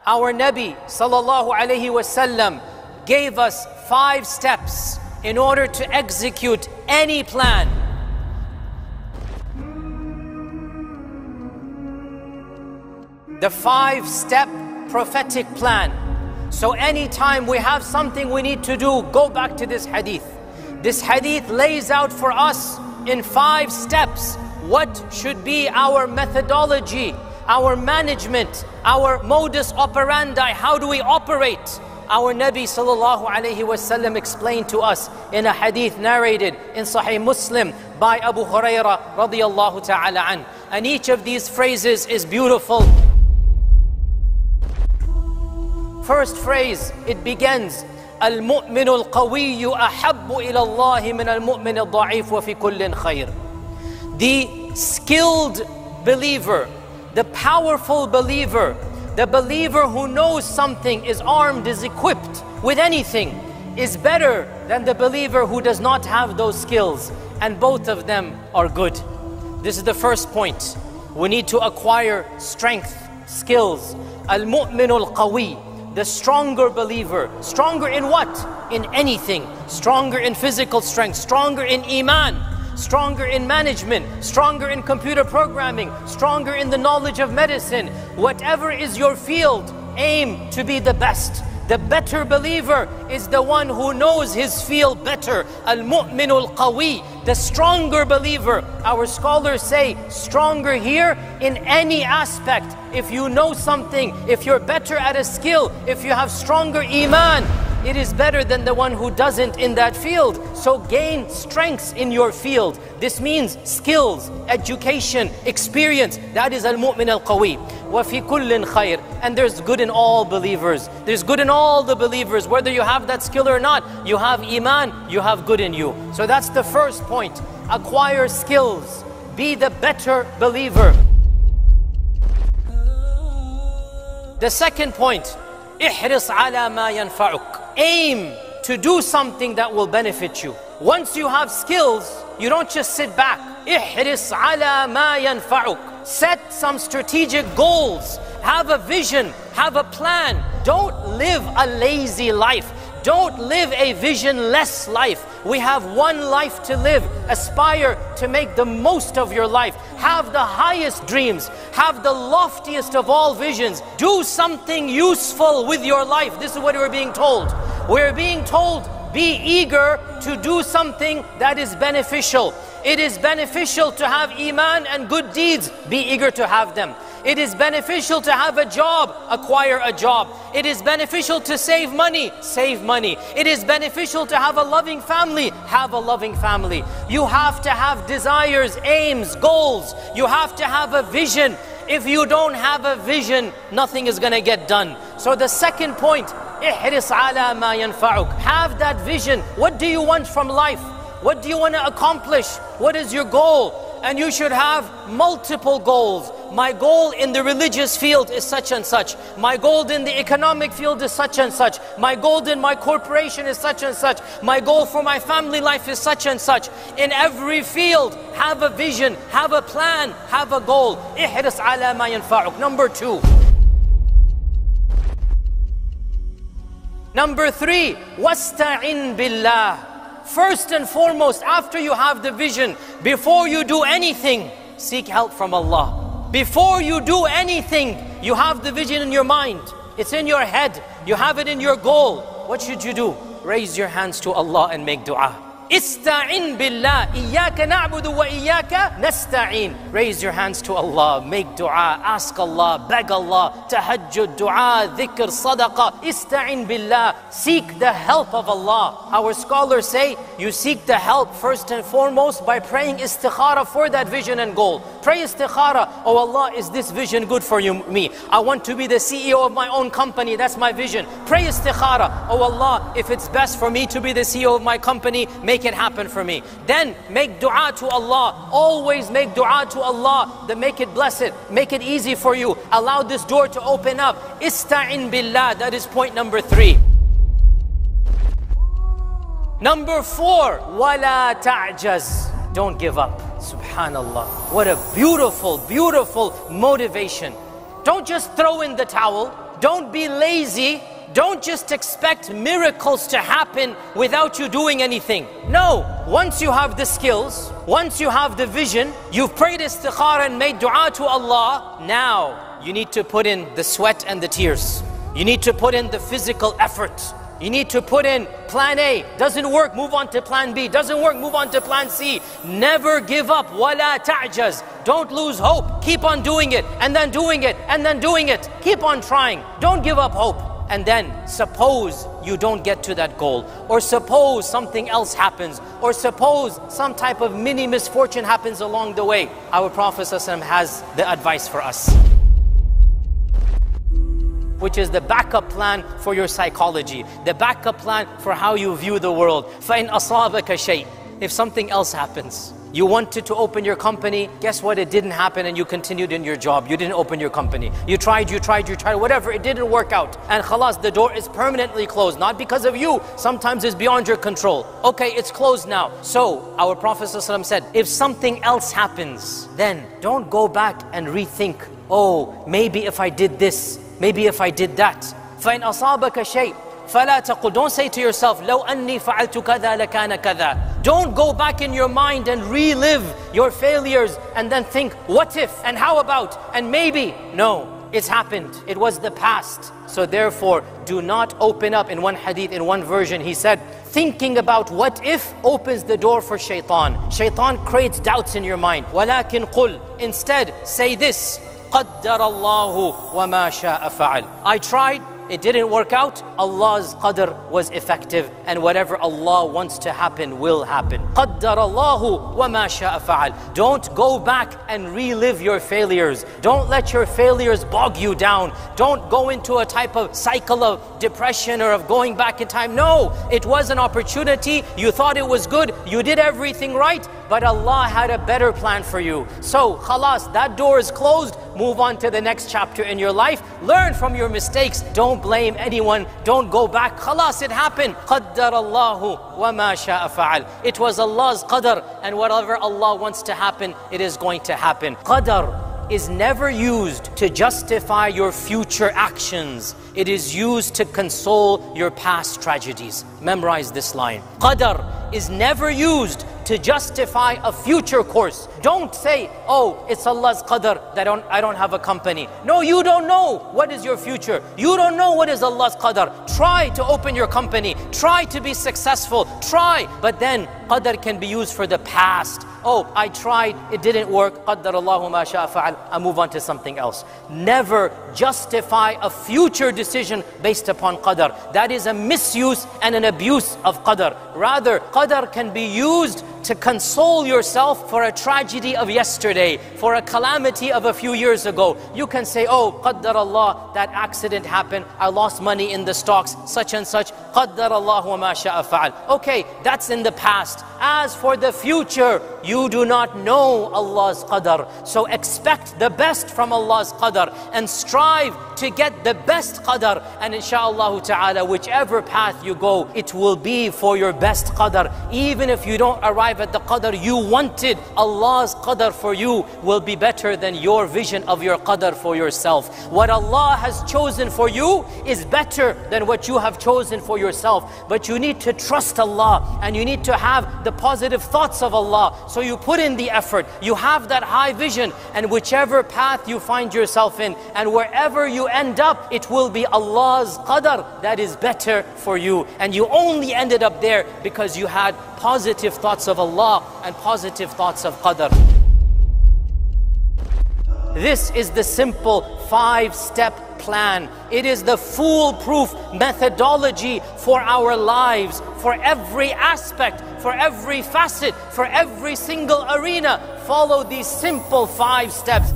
Our Nabi sallallahu alayhi wasallam gave us 5 steps in order to execute any plan. The 5-step prophetic plan. So anytime we have something we need to do, go back to this hadith. This hadith lays out for us in 5 steps what should be our methodology, our management, our modus operandi. How do we operate? Our Nabi sallallahu alayhi wasallam explained to us in a hadith narrated in Sahih Muslim by Abu Hurairah radiyallahu ta'ala an. And each of these phrases is beautiful. First phrase, it begins, الْمُؤْمِنُ الْقَوِيُّ أَحَبُّ إِلَى اللَّهِ مِنَ الْمُؤْمِنِ الضَّعِيفِ وَفِي كُلٍّ خَيْرٍ. The skilled believer, the powerful believer, the believer who knows something, is armed, is equipped with anything, is better than the believer who does not have those skills. And both of them are good. This is the first point. We need to acquire strength, skills. Al-mu'minu al-qawi. The stronger believer. Stronger in what? In anything. Stronger in physical strength. Stronger in iman. Stronger in management. Stronger in computer programming. Stronger in the knowledge of medicine. Whatever is your field, aim to be the best. The better believer is the one who knows his field better. Al-mu'minu al-qawi. The stronger believer. Our scholars say stronger here in any aspect. If you know something, if you're better at a skill, if you have stronger iman, it is better than the one who doesn't in that field. So gain strengths in your field. This means skills, education, experience. That is al-mu'min al-qawi. وَفِي كُلٍّ خَيْرٍ. And there's good in all believers. There's good in all the believers. Whether you have that skill or not, you have iman, you have good in you. So that's the first point. Acquire skills. Be the better believer. The second point, احرص على ما ينفعك. Aim to do something that will benefit you. Once you have skills, you don't just sit back. احرص على ما ينفعك. Set some strategic goals. Have a vision. Have a plan. Don't live a lazy life. Don't live a visionless life. We have one life to live. Aspire to make the most of your life. Have the highest dreams. Have the loftiest of all visions. Do something useful with your life. This is what we're being told. We're being told, be eager to do something that is beneficial. It is beneficial to have iman and good deeds. Be eager to have them. It is beneficial to have a job, acquire a job. It is beneficial to save money, save money. It is beneficial to have a loving family, have a loving family. You have to have desires, aims, goals. You have to have a vision. If you don't have a vision, nothing is going to get done. So the second point, احرص على ما ينفعك. Have that vision. What do you want from life? What do you want to accomplish? What is your goal? And you should have multiple goals. My goal in the religious field is such and such. My goal in the economic field is such and such. My goal in my corporation is such and such. My goal for my family life is such and such. In every field, have a vision, have a plan, have a goal. احرص على ما ينفعك. Number 2. Number 3, واستعن بالله. First and foremost, after you have the vision, before you do anything, seek help from Allah. Before you do anything, you have the vision in your mind. It's in your head. You have it in your goal. What should you do? Raise your hands to Allah and make dua. Ista'in billah. Iyaka na'budu wa iyaka nasta'in. Raise your hands to Allah. Make dua. Ask Allah. Beg Allah. Tahajjud, dua, dhikr, sadaqah. Ista'in billah. Seek the help of Allah. Our scholars say you seek the help first and foremost by praying istikhara for that vision and goal. Pray istikhara. Oh Allah, is this vision good for you, me? I want to be the CEO of my own company. That's my vision. Pray istikhara. Oh Allah, if it's best for me to be the CEO of my company, make it happen for me. Then make dua to Allah. Always make dua to Allah. Then make it blessed. Make it easy for you. Allow this door to open up. Ista'in billah. That is point number 3. Number 4, wala ta'jaz. Don't give up. Subhanallah. What a beautiful, beautiful motivation. Don't just throw in the towel. Don't be lazy. Don't just expect miracles to happen without you doing anything. No, once you have the skills, once you have the vision, you've prayed istikhara and made dua to Allah, now you need to put in the sweat and the tears. You need to put in the physical effort. You need to put in plan A. Doesn't work, move on to plan B. Doesn't work, move on to plan C. Never give up. وَلَا تَعْجَزْ. Don't lose hope. Keep on doing it, and then doing it, and then doing it. Keep on trying. Don't give up hope. And then suppose you don't get to that goal, or suppose something else happens, or suppose some type of mini misfortune happens along the way. Our Prophet ﷺ has the advice for us, which is the backup plan for your psychology, the backup plan for how you view the world. فَإِنْ أَصَابَكَ شَيْءٍ. If something else happens, you wanted to open your company, guess what? It didn't happen, and you continued in your job. You didn't open your company. You tried, whatever, it didn't work out. And khalas, the door is permanently closed, not because of you. Sometimes it's beyond your control. Okay, it's closed now. So, our Prophet ﷺ said, if something else happens, then don't go back and rethink, oh, maybe if I did this, maybe if I did that. فَإِنْ أَصَابَكَ شَيْءٍ فَلَا تَقُلْ. Don't say to yourself, لَوْ أَنِّي فَعَلْتُ كَذَا لَكَانَ كَذَا. Don't go back in your mind and relive your failures and then think, what if, and how about, and maybe. No, it's happened. It was the past. So therefore, do not open up. In one hadith, in one version, he said, thinking about what if opens the door for shaitan. Shaitan creates doubts in your mind. وَلَكِنْ قُلْ. Instead, say this, قَدَّرَ اللَّهُ وَمَا شَاءَ فَعَلْ. I tried, it didn't work out. Allah's qadr was effective, and whatever Allah wants to happen will happen. قَدَّرَ اللَّهُ وَمَا شَاءَ فَعَلْ. Don't go back and relive your failures. Don't let your failures bog you down. Don't go into a type of cycle of depression or of going back in time. No, it was an opportunity. You thought it was good. You did everything right, but Allah had a better plan for you. So, khalas, that door is closed. Move on to the next chapter in your life. Learn from your mistakes. Don't blame anyone. Don't go back. Khalas, it happened. قَدَّرَ اللَّهُ وَمَا شَاءَ فَعَلْ. It was Allah's qadr, and whatever Allah wants to happen, it is going to happen. Qadr is never used to justify your future actions. It is used to console your past tragedies. Memorize this line. Qadr is never used to justify a future course. Don't say, oh, it's Allah's qadr that I don't have a company. No, you don't know what is your future. You don't know what is Allah's qadr. Try to open your company. Try to be successful. Try. But then qadr can be used for the past. Oh, I tried, it didn't work. قَدَّرَ اللَّهُ مَا شَاءَ فَعَلْ. I move on to something else. Never justify a future decision based upon qadr. That is a misuse and an abuse of qadr. Rather, qadr can be used to console yourself for a tragedy of yesterday, for a calamity of a few years ago. You can say, oh, qaddar Allah, that accident happened, I lost money in the stocks, such and such. Qaddar Allah wa ma sha'a fa'al. Okay, that's in the past. As for the future, you do not know Allah's qadr. So expect the best from Allah's qadr and strive to get the best qadr. And inshaAllah ta'ala, whichever path you go, it will be for your best qadr. Even if you don't arrive at the qadr you wanted, Allah's qadr for you will be better than your vision of your qadr for yourself. What Allah has chosen for you is better than what you have chosen for yourself. But you need to trust Allah, and you need to have the positive thoughts of Allah. So you put in the effort, you have that high vision, and whichever path you find yourself in, and wherever you end up, it will be Allah's qadr that is better for you. And you only ended up there because you had positive thoughts of Allah and positive thoughts of qadr. This is the simple 5-step plan. It is the foolproof methodology for our lives, for every aspect, for every facet, for every single arena. Follow these simple 5 steps.